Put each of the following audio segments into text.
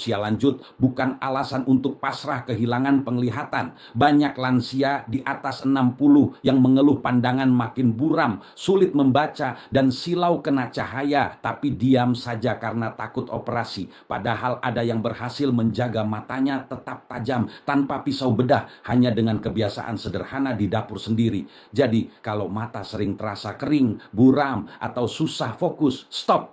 usia lanjut bukan alasan untuk pasrah kehilangan penglihatan. Banyak lansia di atas 60 yang mengeluh pandangan makin buram, sulit membaca, dan silau kena cahaya, tapi diam saja karena takut operasi. Padahal ada yang berhasil menjaga matanya tetap tajam tanpa pisau bedah hanya dengan kebiasaan sederhana di dapur sendiri. Jadi kalau mata sering terasa kering, buram, atau susah fokus, stop.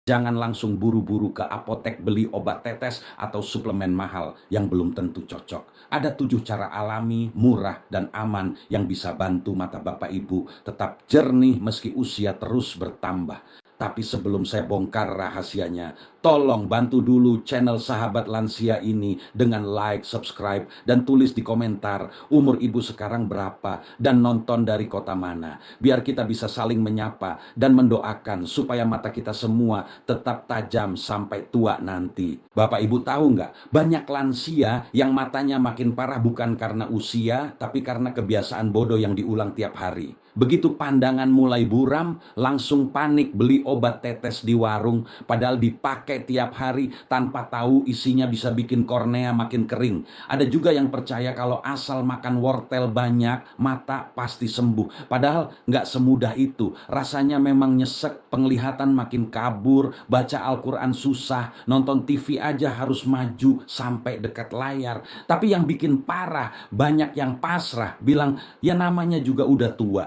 Jangan langsung buru-buru ke apotek beli obat tetes atau suplemen mahal yang belum tentu cocok. Ada 7 cara alami, murah, dan aman yang bisa bantu mata Bapak Ibu tetap jernih meski usia terus bertambah. Tapi sebelum saya bongkar rahasianya, tolong bantu dulu channel Sahabat Lansia ini dengan like, subscribe, dan tulis di komentar umur ibu sekarang berapa dan nonton dari kota mana. Biar kita bisa saling menyapa dan mendoakan supaya mata kita semua tetap tajam sampai tua nanti. Bapak Ibu tahu nggak? Banyak lansia yang matanya makin parah bukan karena usia, tapi karena kebiasaan bodoh yang diulang tiap hari. Begitu pandangan mulai buram, langsung panik beli obat tetes di warung, padahal dipakai tiap hari tanpa tahu isinya bisa bikin kornea makin kering. Ada juga yang percaya kalau asal makan wortel banyak, mata pasti sembuh. Padahal nggak semudah itu. Rasanya memang nyesek, penglihatan makin kabur, baca Al-Quran susah, nonton TV aja harus maju sampai dekat layar. Tapi yang bikin parah, banyak yang pasrah, bilang ya namanya juga udah tua.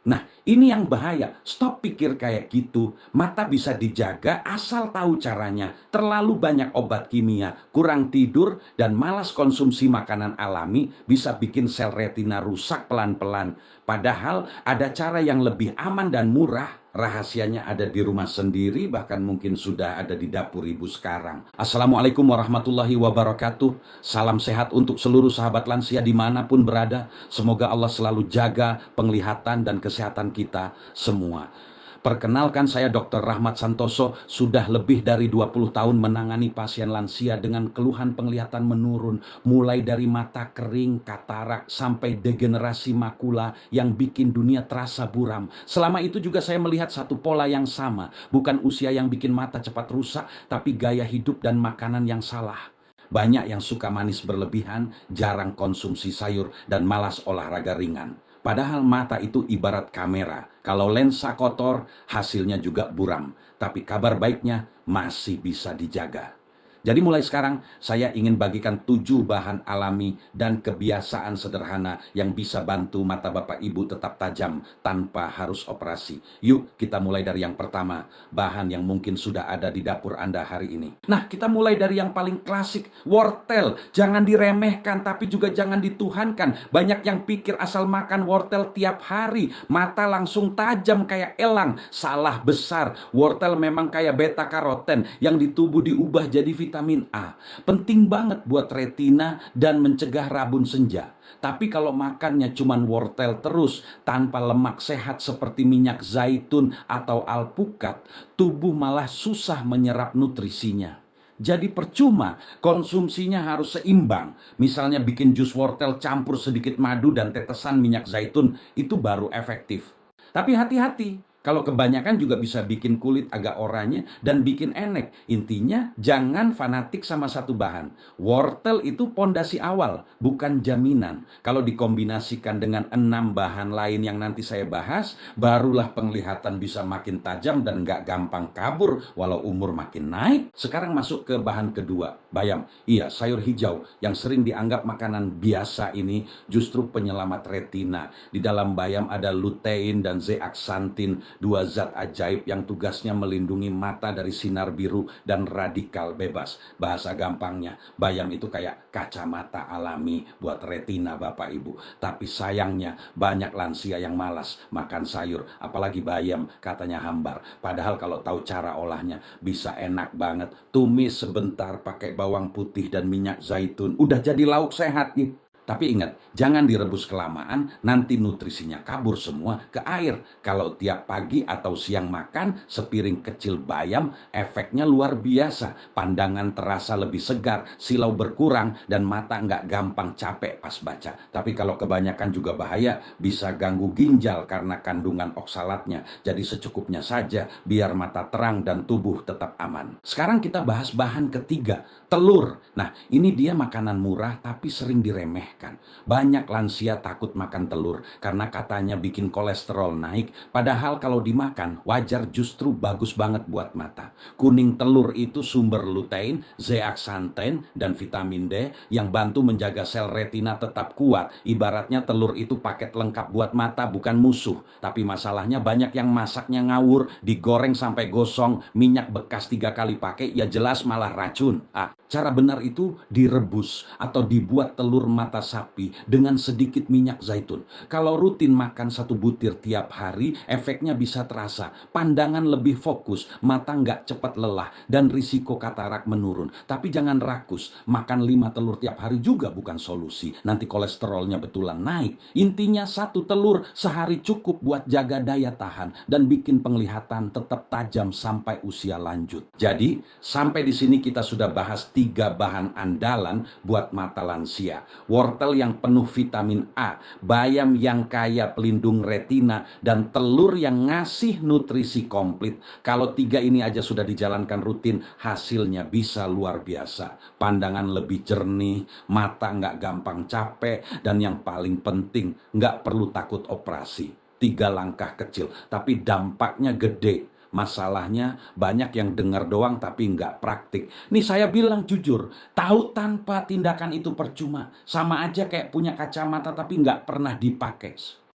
Nah, ini yang bahaya. Stop pikir kayak gitu. Mata bisa dijaga asal tahu caranya. Terlalu banyak obat kimia, kurang tidur, dan malas konsumsi makanan alami bisa bikin sel retina rusak pelan-pelan. Padahal ada cara yang lebih aman dan murah. Rahasianya ada di rumah sendiri, bahkan mungkin sudah ada di dapur ibu sekarang. Assalamualaikum warahmatullahi wabarakatuh. Salam sehat untuk seluruh sahabat lansia dimanapun berada. Semoga Allah selalu jaga penglihatan dan kesehatan kita semua. Perkenalkan, saya Dr. Rahmat Santoso, sudah lebih dari 20 tahun menangani pasien lansia dengan keluhan penglihatan menurun, mulai dari mata kering, katarak, sampai degenerasi makula yang bikin dunia terasa buram. Selama itu juga saya melihat satu pola yang sama, bukan usia yang bikin mata cepat rusak, tapi gaya hidup dan makanan yang salah. Banyak yang suka manis berlebihan, jarang konsumsi sayur, dan malas olahraga ringan. Padahal mata itu ibarat kamera. Kalau lensa kotor, hasilnya juga buram. Tapi kabar baiknya masih bisa dijaga. Jadi mulai sekarang saya ingin bagikan 7 bahan alami dan kebiasaan sederhana yang bisa bantu mata Bapak Ibu tetap tajam tanpa harus operasi. Yuk kita mulai dari yang pertama, bahan yang mungkin sudah ada di dapur Anda hari ini. Nah, kita mulai dari yang paling klasik, wortel. Jangan diremehkan tapi juga jangan dituhankan. Banyak yang pikir asal makan wortel tiap hari, mata langsung tajam kayak elang. Salah besar. Wortel memang kayak beta karoten yang di tubuh diubah jadi vitamin A. Penting banget buat retina dan mencegah rabun senja. Tapi kalau makannya cuman wortel terus tanpa lemak sehat seperti minyak zaitun atau alpukat, tubuh malah susah menyerap nutrisinya. Jadi percuma, konsumsinya harus seimbang. Misalnya bikin jus wortel campur sedikit madu dan tetesan minyak zaitun, itu baru efektif. Tapi hati-hati, kalau kebanyakan juga bisa bikin kulit agak oranye dan bikin enek. Intinya jangan fanatik sama satu bahan. Wortel itu pondasi awal, bukan jaminan. Kalau dikombinasikan dengan 6 bahan lain yang nanti saya bahas, barulah penglihatan bisa makin tajam dan nggak gampang kabur walau umur makin naik. Sekarang masuk ke bahan kedua, bayam. Iya, sayur hijau yang sering dianggap makanan biasa ini justru penyelamat retina. Di dalam bayam ada lutein dan zeaxanthin, 2 zat ajaib yang tugasnya melindungi mata dari sinar biru dan radikal bebas. Bahasa gampangnya, bayam itu kayak kacamata alami buat retina Bapak Ibu. Tapi sayangnya banyak lansia yang malas makan sayur, apalagi bayam, katanya hambar. Padahal kalau tahu cara olahnya bisa enak banget. Tumis sebentar pakai bawang putih dan minyak zaitun, udah jadi lauk sehat nih. Tapi ingat, jangan direbus kelamaan, nanti nutrisinya kabur semua ke air. Kalau tiap pagi atau siang makan sepiring kecil bayam, efeknya luar biasa. Pandangan terasa lebih segar, silau berkurang, dan mata nggak gampang capek pas baca. Tapi kalau kebanyakan juga bahaya, bisa ganggu ginjal karena kandungan oksalatnya. Jadi secukupnya saja, biar mata terang dan tubuh tetap aman. Sekarang kita bahas bahan ketiga, telur. Nah, ini dia makanan murah tapi sering diremehkan. Banyak lansia takut makan telur karena katanya bikin kolesterol naik. Padahal kalau dimakan wajar, justru bagus banget buat mata. Kuning telur itu sumber lutein, zeaxanthin, dan vitamin D yang bantu menjaga sel retina tetap kuat. Ibaratnya telur itu paket lengkap buat mata, bukan musuh. Tapi masalahnya banyak yang masaknya ngawur, digoreng sampai gosong, minyak bekas 3 kali pakai, ya jelas malah racun. Cara benar itu direbus atau dibuat telur mata sapi dengan sedikit minyak zaitun. Kalau rutin makan 1 butir tiap hari, efeknya bisa terasa. Pandangan lebih fokus, mata nggak cepat lelah, dan risiko katarak menurun. Tapi jangan rakus, makan 5 telur tiap hari juga bukan solusi. Nanti kolesterolnya betulan naik. Intinya 1 telur sehari cukup buat jaga daya tahan dan bikin penglihatan tetap tajam sampai usia lanjut. Jadi, sampai di sini kita sudah bahas 3 bahan andalan buat mata lansia. Wortel yang penuh vitamin A, bayam yang kaya pelindung retina, dan telur yang ngasih nutrisi komplit. Kalau 3 ini aja sudah dijalankan rutin, hasilnya bisa luar biasa. Pandangan lebih jernih, mata nggak gampang capek, dan yang paling penting, nggak perlu takut operasi. 3 langkah kecil, tapi dampaknya gede. Masalahnya banyak yang dengar doang tapi nggak praktik. Nih saya bilang jujur, tahu tanpa tindakan itu percuma. Sama aja kayak punya kacamata tapi nggak pernah dipakai.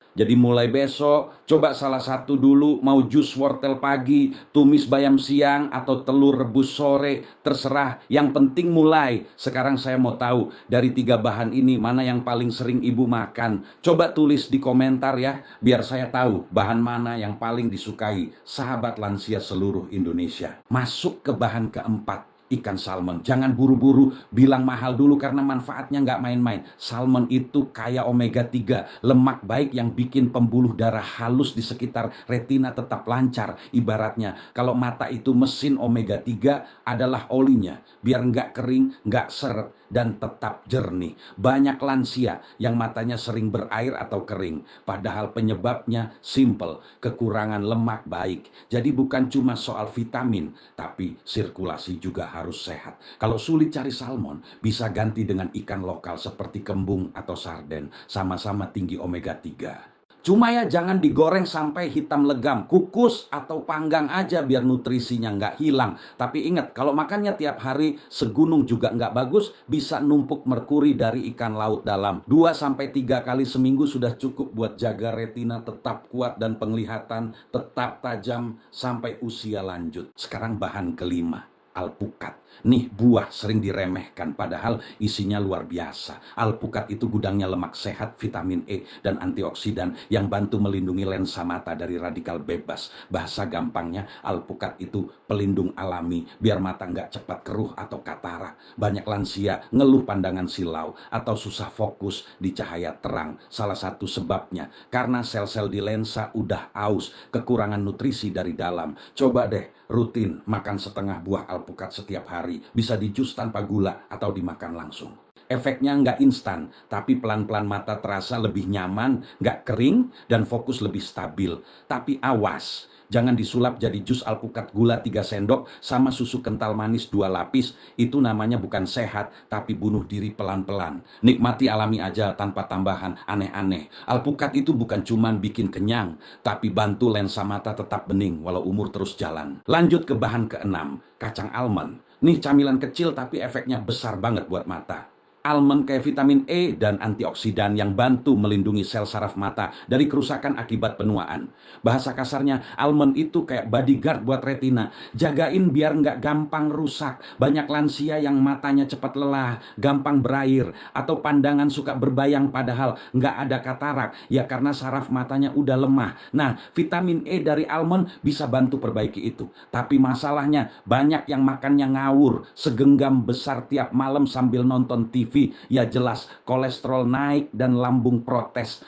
Jadi mulai besok, coba salah satu dulu, mau jus wortel pagi, tumis bayam siang, atau telur rebus sore, terserah. Yang penting mulai. Sekarang saya mau tahu, dari 3 bahan ini, mana yang paling sering ibu makan? Coba tulis di komentar ya, biar saya tahu bahan mana yang paling disukai sahabat lansia seluruh Indonesia. Masuk ke bahan keempat, ikan salmon. Jangan buru-buru bilang mahal dulu karena manfaatnya nggak main-main. Salmon itu kaya omega 3, lemak baik yang bikin pembuluh darah halus di sekitar retina tetap lancar. Ibaratnya kalau mata itu mesin omega 3 adalah olinya, biar nggak kering, nggak seret, dan tetap jernih. Banyak lansia yang matanya sering berair atau kering, padahal penyebabnya simple, kekurangan lemak baik. Jadi bukan cuma soal vitamin, tapi sirkulasi juga harus sehat. Kalau sulit cari salmon, bisa ganti dengan ikan lokal seperti kembung atau sarden, sama-sama tinggi omega 3. Cuma ya jangan digoreng sampai hitam legam, kukus atau panggang aja biar nutrisinya nggak hilang. Tapi ingat, kalau makannya tiap hari segunung juga nggak bagus, bisa numpuk merkuri dari ikan laut dalam. 2-3 kali seminggu sudah cukup buat jaga retina tetap kuat dan penglihatan tetap tajam sampai usia lanjut. Sekarang bahan kelima, alpukat. Nih buah sering diremehkan padahal isinya luar biasa. Alpukat itu gudangnya lemak sehat, vitamin E, dan antioksidan yang bantu melindungi lensa mata dari radikal bebas. Bahasa gampangnya, alpukat itu pelindung alami biar mata nggak cepat keruh atau katarak. Banyak lansia ngeluh pandangan silau atau susah fokus di cahaya terang. Salah satu sebabnya karena sel-sel di lensa udah aus, kekurangan nutrisi dari dalam. Coba deh rutin makan setengah buah alpukat setiap hari. Bisa di jus tanpa gula atau dimakan langsung. Efeknya nggak instan, tapi pelan-pelan mata terasa lebih nyaman, nggak kering, dan fokus lebih stabil. Tapi awas, jangan disulap jadi jus alpukat gula 3 sendok sama susu kental manis 2 lapis. Itu namanya bukan sehat, tapi bunuh diri pelan-pelan. Nikmati alami aja tanpa tambahan aneh-aneh. Alpukat itu bukan cuman bikin kenyang, tapi bantu lensa mata tetap bening walau umur terus jalan. Lanjut ke bahan keenam, kacang almond. Nih camilan kecil tapi efeknya besar banget buat mata. Almond kayak vitamin E dan antioksidan yang bantu melindungi sel saraf mata dari kerusakan akibat penuaan. Bahasa kasarnya, almond itu kayak bodyguard buat retina. Jagain biar nggak gampang rusak. Banyak lansia yang matanya cepat lelah, gampang berair, atau pandangan suka berbayang padahal nggak ada katarak. Ya karena saraf matanya udah lemah. Nah, vitamin E dari almond bisa bantu perbaiki itu. Tapi masalahnya, banyak yang makannya ngawur, segenggam besar tiap malam sambil nonton TV. TV, ya jelas kolesterol naik dan lambung protes.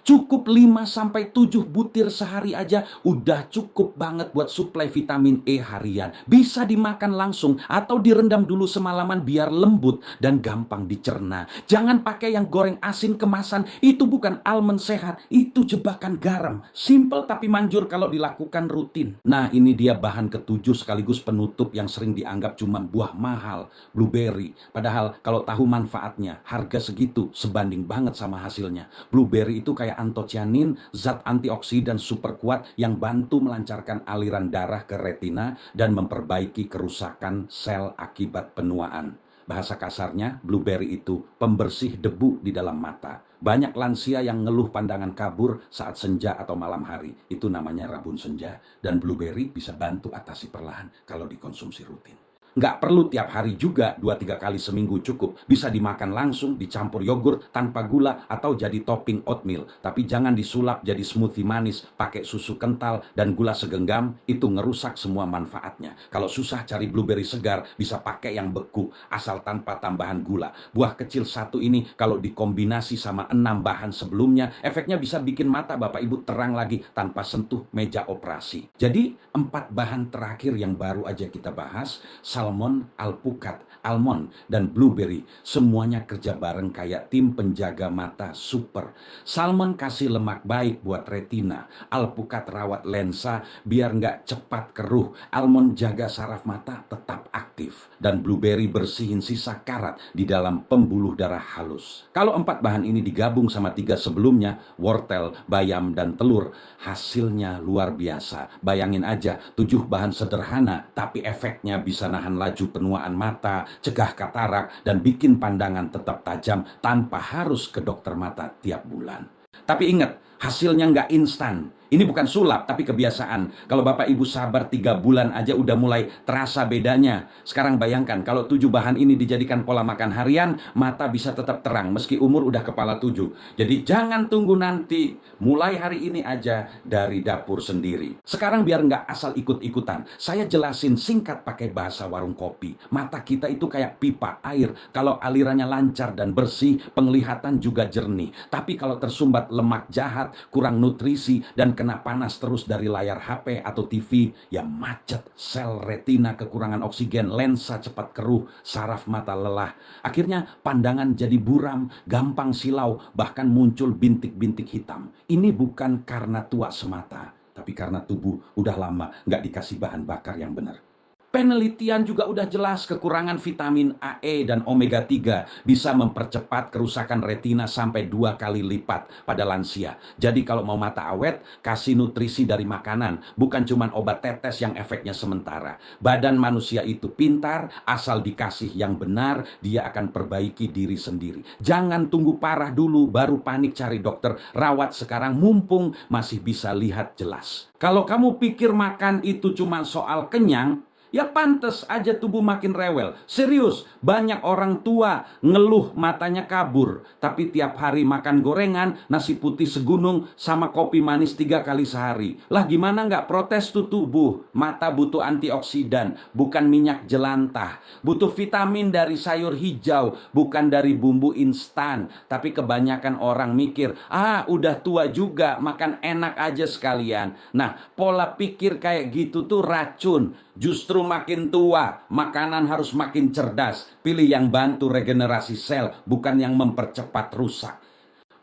Cukup 5-7 butir sehari aja udah cukup banget buat suplai vitamin E harian. Bisa dimakan langsung atau direndam dulu semalaman biar lembut dan gampang dicerna. Jangan pakai yang goreng asin kemasan, itu bukan almond sehat, itu jebakan garam. Simple tapi manjur kalau dilakukan rutin. Nah, ini dia bahan ketujuh sekaligus penutup yang sering dianggap cuma buah mahal, blueberry. Padahal kalau tahu manfaatnya, harga segitu sebanding banget sama hasilnya. Blueberry itu kayak antocianin, zat antioksidan super kuat yang bantu melancarkan aliran darah ke retina dan memperbaiki kerusakan sel akibat penuaan. Bahasa kasarnya, blueberry itu pembersih debu di dalam mata. Banyak lansia yang ngeluh pandangan kabur saat senja atau malam hari. Itu namanya rabun senja. Dan blueberry bisa bantu atasi perlahan kalau dikonsumsi rutin. Nggak perlu tiap hari juga, 2-3 kali seminggu cukup. Bisa dimakan langsung, dicampur yogurt tanpa gula atau jadi topping oatmeal. Tapi jangan disulap jadi smoothie manis, pakai susu kental dan gula segenggam, itu ngerusak semua manfaatnya. Kalau susah cari blueberry segar, bisa pakai yang beku, asal tanpa tambahan gula. Buah kecil satu ini kalau dikombinasi sama 6 bahan sebelumnya, efeknya bisa bikin mata Bapak Ibu terang lagi tanpa sentuh meja operasi. Jadi 4 bahan terakhir yang baru aja kita bahas, salmon, alpukat, almond, dan blueberry. Semuanya kerja bareng kayak tim penjaga mata super. Salmon kasih lemak baik buat retina. Alpukat rawat lensa biar nggak cepat keruh. Almond jaga saraf mata tetap aktif. Dan blueberry bersihin sisa karat di dalam pembuluh darah halus. Kalau 4 bahan ini digabung sama 3 sebelumnya, wortel, bayam, dan telur, hasilnya luar biasa. Bayangin aja, 7 bahan sederhana, tapi efeknya bisa nahan laju penuaan mata, cegah katarak, dan bikin pandangan tetap tajam tanpa harus ke dokter mata tiap bulan. Tapi ingat, hasilnya nggak instan. Ini bukan sulap, tapi kebiasaan. Kalau Bapak Ibu sabar 3 bulan aja udah mulai terasa bedanya. Sekarang bayangkan, kalau 7 bahan ini dijadikan pola makan harian, mata bisa tetap terang, meski umur udah kepala 7. Jadi jangan tunggu nanti, mulai hari ini aja dari dapur sendiri. Sekarang biar nggak asal ikut-ikutan, saya jelasin singkat pakai bahasa warung kopi. Mata kita itu kayak pipa air. Kalau alirannya lancar dan bersih, penglihatan juga jernih. Tapi kalau tersumbat lemak jahat, kurang nutrisi, dan kena panas terus dari layar HP atau TV, ya macet, sel retina kekurangan oksigen, lensa cepat keruh, saraf mata lelah. Akhirnya pandangan jadi buram, gampang silau, bahkan muncul bintik-bintik hitam. Ini bukan karena tua semata, tapi karena tubuh udah lama nggak dikasih bahan bakar yang benar. Penelitian juga udah jelas kekurangan vitamin A, E, dan omega 3 bisa mempercepat kerusakan retina sampai 2 kali lipat pada lansia. Jadi kalau mau mata awet, kasih nutrisi dari makanan, bukan cuma obat tetes yang efeknya sementara. Badan manusia itu pintar, asal dikasih yang benar, dia akan perbaiki diri sendiri. Jangan tunggu parah dulu, baru panik cari dokter. Rawat sekarang mumpung masih bisa lihat jelas. Kalau kamu pikir makan itu cuma soal kenyang, ya pantes aja tubuh makin rewel. Serius, banyak orang tua ngeluh matanya kabur, tapi tiap hari makan gorengan, nasi putih segunung, sama kopi manis 3 kali sehari. Lah gimana nggak protes tuh tubuh? Mata butuh antioksidan, bukan minyak jelantah. Butuh vitamin dari sayur hijau, bukan dari bumbu instan. Tapi kebanyakan orang mikir, udah tua juga, makan enak aja sekalian. Nah, pola pikir kayak gitu tuh racun. Justru makin tua, makanan harus makin cerdas. Pilih yang bantu regenerasi sel, bukan yang mempercepat rusak.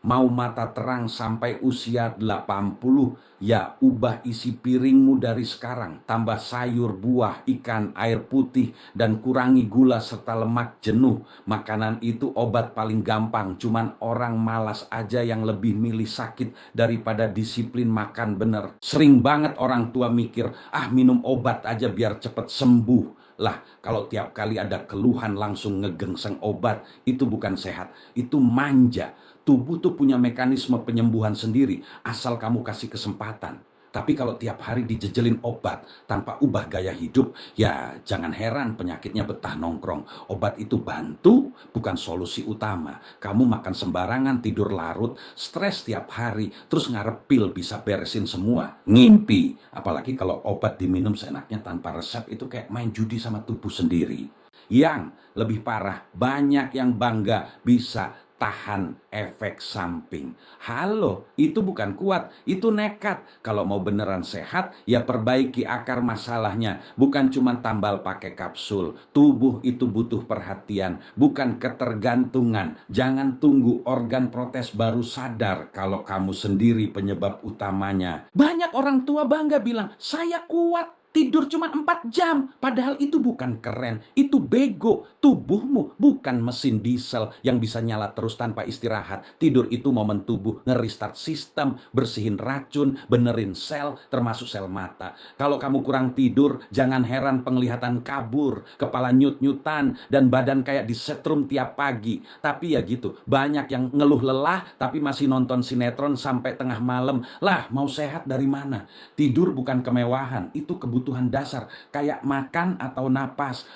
Mau mata terang sampai usia 80, ya ubah isi piringmu dari sekarang. Tambah sayur, buah, ikan, air putih, dan kurangi gula serta lemak jenuh. Makanan itu obat paling gampang, cuman orang malas aja yang lebih milih sakit daripada disiplin makan bener. Sering banget orang tua mikir, minum obat aja biar cepet sembuh. Lah, kalau tiap kali ada keluhan langsung ngegengseng obat, itu bukan sehat, itu manja. Tubuh tuh punya mekanisme penyembuhan sendiri, asal kamu kasih kesempatan. Tapi kalau tiap hari dijejelin obat tanpa ubah gaya hidup, ya jangan heran penyakitnya betah nongkrong. Obat itu bantu, bukan solusi utama. Kamu makan sembarangan, tidur larut, stres tiap hari, terus ngarep pil bisa beresin semua. Ngimpi. Apalagi kalau obat diminum seenaknya tanpa resep, itu kayak main judi sama tubuh sendiri. Yang lebih parah, banyak yang bangga bisa tahan efek samping. Halo, itu bukan kuat, itu nekat. Kalau mau beneran sehat, ya perbaiki akar masalahnya. Bukan cuma tambal pakai kapsul. Tubuh itu butuh perhatian, bukan ketergantungan. Jangan tunggu organ protes baru sadar kalau kamu sendiri penyebab utamanya. Banyak orang tua bangga bilang, saya kuat. Tidur cuma 4 jam. Padahal itu bukan keren. Itu bego. Tubuhmu bukan mesin diesel yang bisa nyala terus tanpa istirahat. Tidur itu momen tubuh nge-restart sistem, bersihin racun, benerin sel, termasuk sel mata. Kalau kamu kurang tidur, jangan heran penglihatan kabur, kepala nyut-nyutan, dan badan kayak disetrum tiap pagi. Tapi ya gitu, banyak yang ngeluh lelah tapi masih nonton sinetron sampai tengah malam. Lah, mau sehat dari mana? Tidur bukan kemewahan, itu kebutuhan dasar, kayak makan atau napas.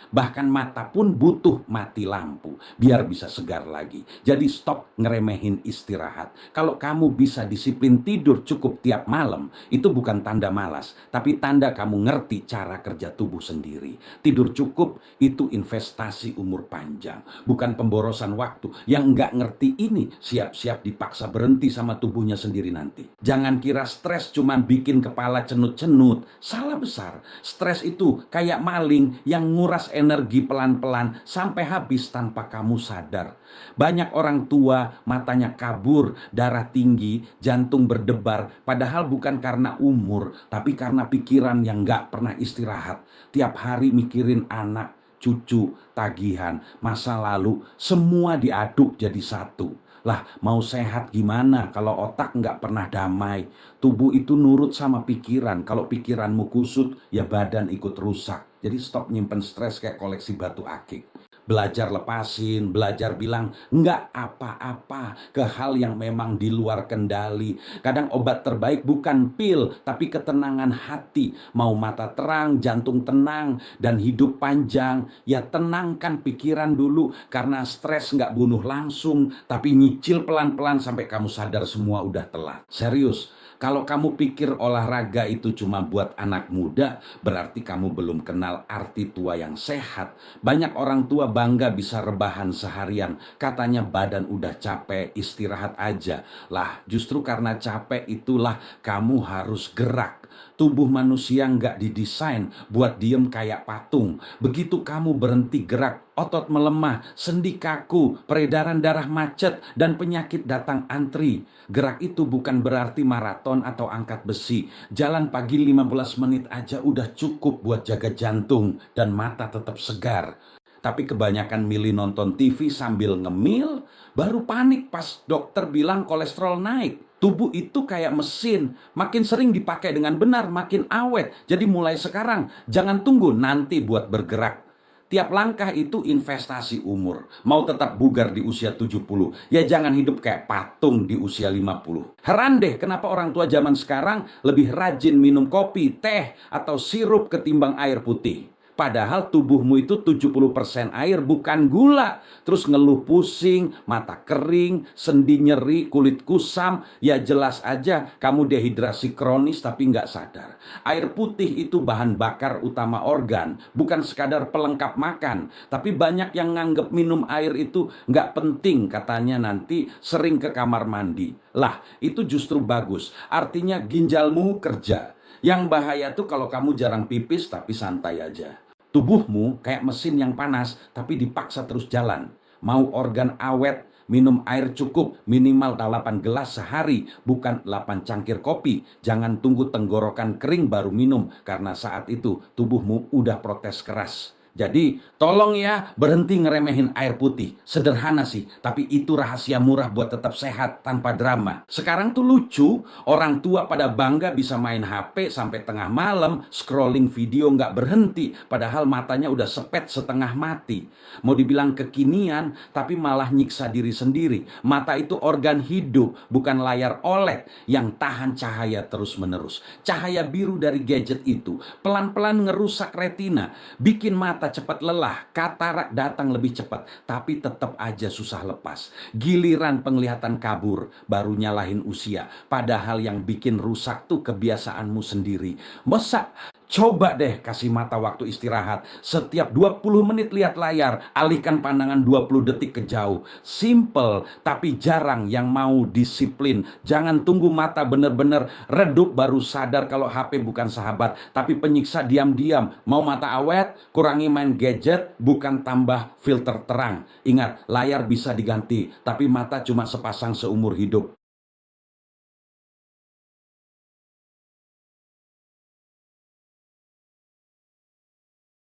Bahkan mata pun butuh mati lampu biar bisa segar lagi. Jadi stop ngeremehin istirahat. Kalau kamu bisa disiplin tidur cukup tiap malam, itu bukan tanda malas, tapi tanda kamu ngerti cara kerja tubuh sendiri. Tidur cukup itu investasi umur panjang, bukan pemborosan waktu. Yang nggak ngerti ini siap-siap dipaksa berhenti sama tubuhnya sendiri nanti. Jangan kira stres cuma bikin kepala cenut-cenut. Salah besar. Stres itu kayak maling yang nguras energi pelan-pelan sampai habis tanpa kamu sadar. Banyak orang tua matanya kabur, darah tinggi, jantung berdebar, padahal bukan karena umur, tapi karena pikiran yang gak pernah istirahat. Tiap hari mikirin anak, cucu, tagihan, masa lalu, semua diaduk jadi satu. Lah, mau sehat gimana kalau otak nggak pernah damai? Tubuh itu nurut sama pikiran. Kalau pikiranmu kusut, ya badan ikut rusak. Jadi stop nyimpen stres kayak koleksi batu akik. Belajar lepasin, belajar bilang nggak apa-apa ke hal yang memang di luar kendali. Kadang obat terbaik bukan pil, tapi ketenangan hati. Mau mata terang, jantung tenang, dan hidup panjang, ya tenangkan pikiran dulu. Karena stres nggak bunuh langsung, tapi nyicil pelan-pelan sampai kamu sadar semua udah telat. Serius. Kalau kamu pikir olahraga itu cuma buat anak muda, berarti kamu belum kenal arti tua yang sehat. Banyak orang tua bangga bisa rebahan seharian. Katanya badan udah capek, istirahat aja. Lah, justru karena capek itulah kamu harus gerak. Tubuh manusia nggak didesain buat diem kayak patung. Begitu kamu berhenti gerak, otot melemah, sendi kaku, peredaran darah macet, dan penyakit datang antri. Gerak itu bukan berarti maraton atau angkat besi. Jalan pagi 15 menit aja udah cukup buat jaga jantung dan mata tetap segar. Tapi kebanyakan milih nonton TV sambil ngemil, baru panik pas dokter bilang kolesterol naik. Tubuh itu kayak mesin, makin sering dipakai dengan benar, makin awet. Jadi mulai sekarang, jangan tunggu nanti buat bergerak. Tiap langkah itu investasi umur. Mau tetap bugar di usia 70, ya jangan hidup kayak patung di usia 50. Heran deh kenapa orang tua zaman sekarang lebih rajin minum kopi, teh, atau sirup ketimbang air putih. Padahal tubuhmu itu 70% air, bukan gula. Terus ngeluh pusing, mata kering, sendi nyeri, kulit kusam. Ya jelas aja kamu dehidrasi kronis tapi nggak sadar. Air putih itu bahan bakar utama organ, bukan sekadar pelengkap makan. Tapi banyak yang nganggep minum air itu nggak penting, katanya nanti sering ke kamar mandi. Lah, itu justru bagus. Artinya ginjalmu kerja. Yang bahaya tuh kalau kamu jarang pipis tapi santai aja. Tubuhmu kayak mesin yang panas tapi dipaksa terus jalan. Mau organ awet, minum air cukup minimal 8 gelas sehari, bukan 8 cangkir kopi. Jangan tunggu tenggorokan kering baru minum, karena saat itu tubuhmu udah protes keras. Jadi tolong ya berhenti ngeremehin air putih. Sederhana sih, tapi itu rahasia murah buat tetap sehat tanpa drama. Sekarang tuh lucu, orang tua pada bangga bisa main HP sampai tengah malam, scrolling video nggak berhenti, padahal matanya udah sepet setengah mati. Mau dibilang kekinian, tapi malah nyiksa diri sendiri. Mata itu organ hidup, bukan layar OLED yang tahan cahaya terus-menerus. Cahaya biru dari gadget itu pelan-pelan ngerusak retina, bikin mata cepat lelah, katarak datang lebih cepat, tapi tetap aja susah lepas. Giliran penglihatan kabur, baru nyalahin usia. Padahal yang bikin rusak tuh kebiasaanmu sendiri. Masa Coba deh kasih mata waktu istirahat. Setiap 20 menit lihat layar, alihkan pandangan 20 detik ke jauh. Simple, tapi jarang yang mau disiplin. Jangan tunggu mata bener-bener redup baru sadar kalau HP bukan sahabat, tapi penyiksa diam-diam. Mau mata awet, kurangi main gadget, bukan tambah filter terang. Ingat, layar bisa diganti, tapi mata cuma sepasang seumur hidup.